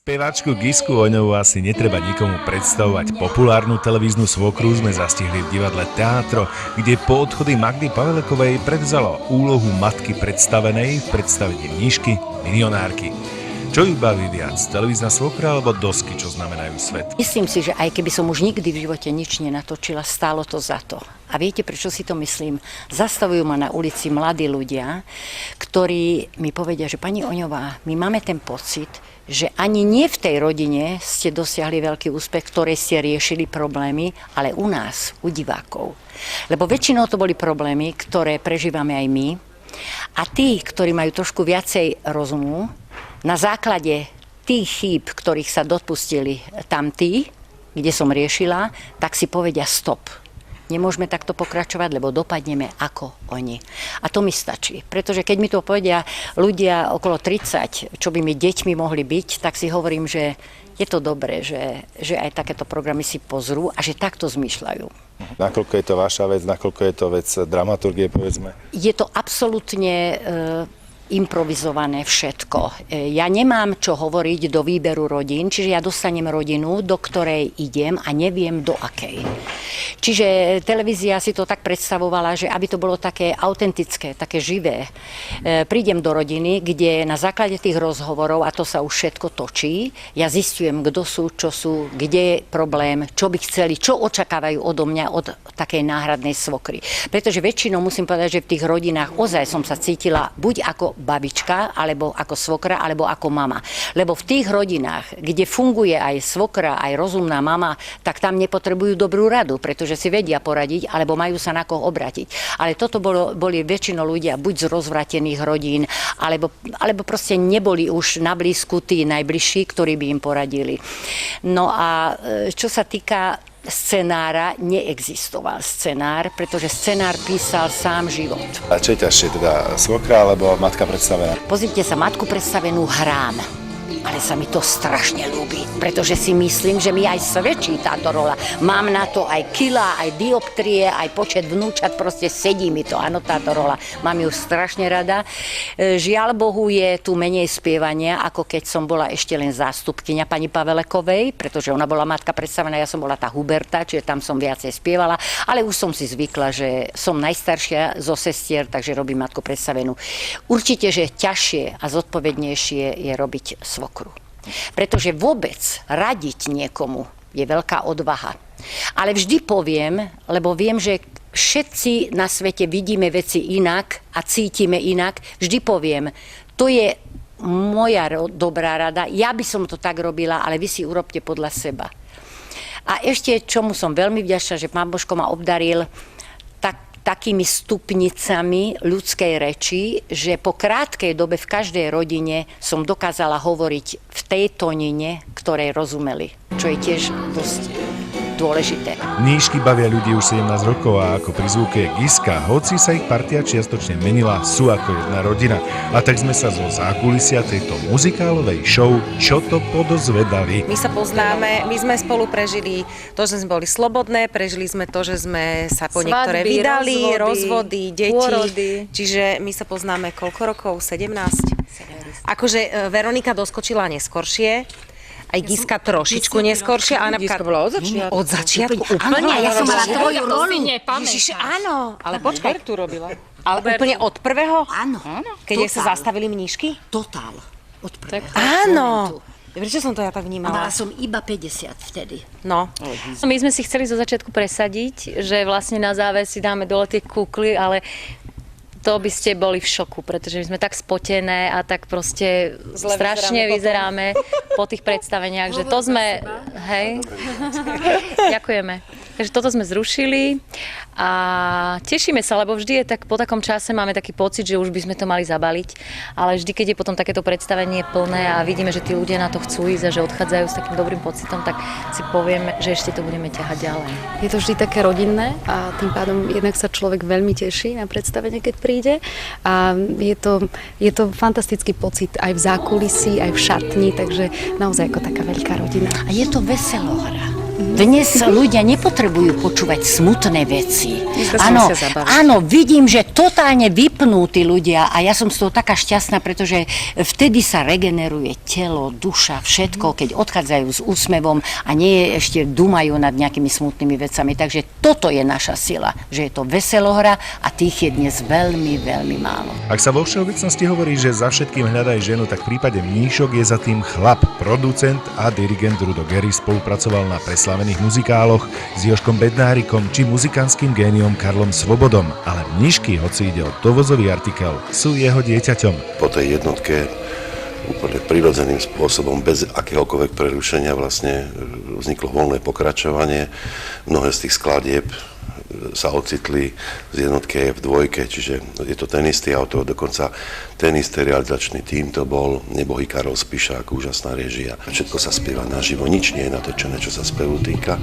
Speváčku Gisku Oňovú asi netreba nikomu predstavovať. Populárnu televíznu svokru sme zastihli v divadle Teátro, kde po odchode Magdy Pavelekovej prevzala úlohu matky predstavenej v predstavení mníšky milionárky. Čo ju baví viac, televízna svokra alebo dosky, čo znamenajú svet? Myslím si, že aj keby som už nikdy v živote nič nenatočila, stálo to za to. A viete, prečo si to myslím? Zastavujú ma na ulici mladí ľudia, ktorí mi povedia, že pani Oňová, my máme ten pocit, že ani nie v tej rodine ste dosiahli veľký úspech, ktoré ste riešili problémy, ale u nás, u divákov. Lebo väčšinou to boli problémy, ktoré prežívame aj my. A tí, ktorí majú trošku viacej rozumu, na základe tých chýb, ktorých sa dopustili tam tí, kde som riešila, tak si povedia stop. Nemôžeme takto pokračovať, lebo dopadneme ako oni. A to mi stačí. Pretože keď mi to povedia ľudia okolo 30, čo by mi deťmi mohli byť, tak si hovorím, že je to dobré, že aj takéto programy si pozrú a že takto zmýšľajú. Nakoľko je to vaša vec, nakoľko je to vec dramaturgie, povedzme? Je to absolútne improvizované všetko. Ja nemám čo hovoriť do výberu rodín, čiže ja dostanem rodinu, do ktorej idem a neviem do akej. Čiže televízia si to tak predstavovala, že aby to bolo také autentické, také živé. Prídem do rodiny, kde na základe tých rozhovorov, a to sa už všetko točí, ja zistujem, kto sú, čo sú, kde je problém, čo by chceli, čo očakávajú odo mňa, od takej náhradnej svokry. Pretože väčšinou musím povedať, že v tých rodinách ozaj som sa cítila buď ako babička, alebo ako svokra, alebo ako mama. Lebo v tých rodinách, kde funguje aj svokra, aj rozumná mama, tak tam nepotrebujú dobrú radu, pretože si vedia poradiť, alebo majú sa na koho obratiť. Ale toto boli väčšinou ľudia buď z rozvratených rodín, alebo proste neboli už na blízku tí najbližší, ktorí by im poradili. No a čo sa týka scenára, neexistoval scenár, pretože scenár písal sám život. A čo je ťažšie, teda svokra alebo matka predstavená? Pozrite sa, matku predstavenú hrám. Ale sa mi to strašne ľúbi, pretože si myslím, že mi aj svedčí táto rola. Mám na to aj kila, aj dioptrie, aj počet vnúčat, proste sedí mi to, áno, táto rola. Mám ju strašne rada. Žiaľ Bohu, je tu menej spievania, ako keď som bola ešte len zástupkyňa pani Pavelekovej, pretože ona bola matka predstavená, ja som bola tá Huberta, čiže tam som viacej spievala, ale už som si zvykla, že som najstaršia zo sestier, takže robím matku predstavenú. Určite, že ťažšie a zodpovednejšie je robiť svokru. Pretože vôbec radiť niekomu je veľká odvaha. Ale vždy poviem, lebo viem, že všetci na svete vidíme veci inak a cítime inak, vždy poviem, to je moja dobrá rada, ja by som to tak robila, ale vy si urobte podľa seba. A ešte, čomu som veľmi vďačná, že pán Božko ma obdaril takými stupnicami ľudskej reči, že po krátkej dobe v každej rodine som dokázala hovoriť v tej tónine, ktorej rozumeli, čo je tiež dosť dôležité. Mníšky bavia ľudí už 17 rokov a ako pri zvuke Giska, hoci sa ich partia čiastočne menila, sú ako jedna rodina. A tak sme sa zo zákulisia tejto muzikálovej show Čo to podozvedali. My sa poznáme, my sme spolu prežili to, že sme boli slobodné, prežili sme to, že sme sa po niektoré vydali, rozvody, deti. Pôrody. Čiže my sa poznáme koľko rokov? 17? Akože Veronika doskočila neskoršie, aj Giska trošičku neskôršie, ale napríklad bola od začiatku. Od začiatku úplne. Ja som mala tvoju rolu. Ježiš, áno. Ale počkaj. Tu robila. Ale úplne od prvého? Áno. Keď sa zastavili mníšky? Totál. Od prvého. Áno. Prečo som to ja tak A vnímala? mala som iba 50 vtedy. No. My sme si chceli zo začiatku presadiť, že vlastne na záves si dáme dole tie kukly, ale to by ste boli v šoku, pretože my sme tak spotené a tak proste strašne vyzeráme po tých predstaveniach, že to sme, hej, ďakujeme. Takže toto sme zrušili a tešíme sa, lebo vždy je tak, po takom čase máme taký pocit, že už by sme to mali zabaliť, ale vždy, keď je potom takéto predstavenie plné a vidíme, že tí ľudia na to chcú ísť a že odchádzajú s takým dobrým pocitom, tak si povieme, že ešte to budeme ťahať ďalej. Je to vždy také rodinné a tým pádom jednak sa človek veľmi teší na predstavenie, keď príde a je to fantastický pocit aj v zákulisí, aj v šatni, takže naozaj ako taká veľká rodina. A je to veselohra. Dnes ľudia nepotrebujú počúvať smutné veci. sa musia zabaviť. Áno, vidím, že totálne vypnutí ľudia a ja som z toho taká šťastná, pretože vtedy sa regeneruje telo, duša, všetko, keď odchádzajú s úsmevom a nie ešte dumajú nad nejakými smutnými vecami. Takže toto je naša sila, že je to veselohra a tých je dnes veľmi, veľmi málo. Ak sa vo všeobecnosti hovorí, že za všetkým hľadaj ženu, tak v prípade Mníšok je za tým chlap. Producent a dirigent Rudo Gery spolupracoval na preslavených muzikáloch s Jožkom Bednárikom či muzikánskym géniom Karlom Svobodom. Ale Mnišky, hoci ide o dovozový artikel, sú jeho dieťaťom. Po tej jednotke úplne prirodzeným spôsobom, bez akéhokoľvek prerušenia vlastne vzniklo voľné pokračovanie. Mnohé z tých skladieb sa ocitli z jednotky v dvojke, čiže je to ten istý autor, dokonca ten istý realizačný tím to bol, nebohý Karol Spišák, úžasná réžia. Všetko sa spieva naživo, nič nie je natočené, čo sa spevu týka,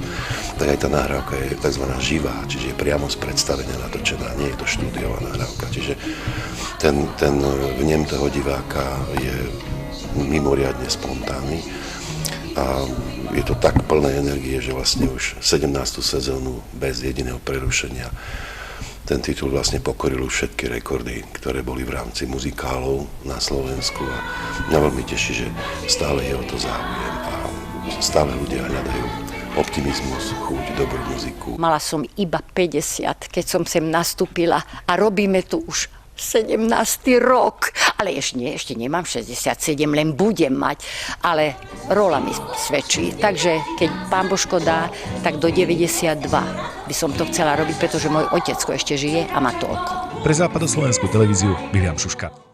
tak aj tá nahrávka je tzv. Živá, čiže je priamo z predstavenia natočená, nie je to štúdiová nahrávka, čiže ten vnem toho diváka je mimoriadne spontánny a je to tak plné energie, že vlastne už 17. sezónu bez jediného prerušenia ten titul vlastne pokoril už všetky rekordy, ktoré boli v rámci muzikálov na Slovensku a mňa veľmi teší, že stále je o to záujem a stále ľudia hľadajú optimizmus, chuť, dobrú muziku. Mala som iba 50, keď som sem nastúpila a robíme tu už 17. rok, ale ešte nemám 67, len budem mať, ale rola mi svedčí, takže keď pán Božko dá, tak do 92 by som to chcela robiť, pretože môj otecko ešte žije a má toľko. Pre západoslovenskú televíziu Viliam Šuška.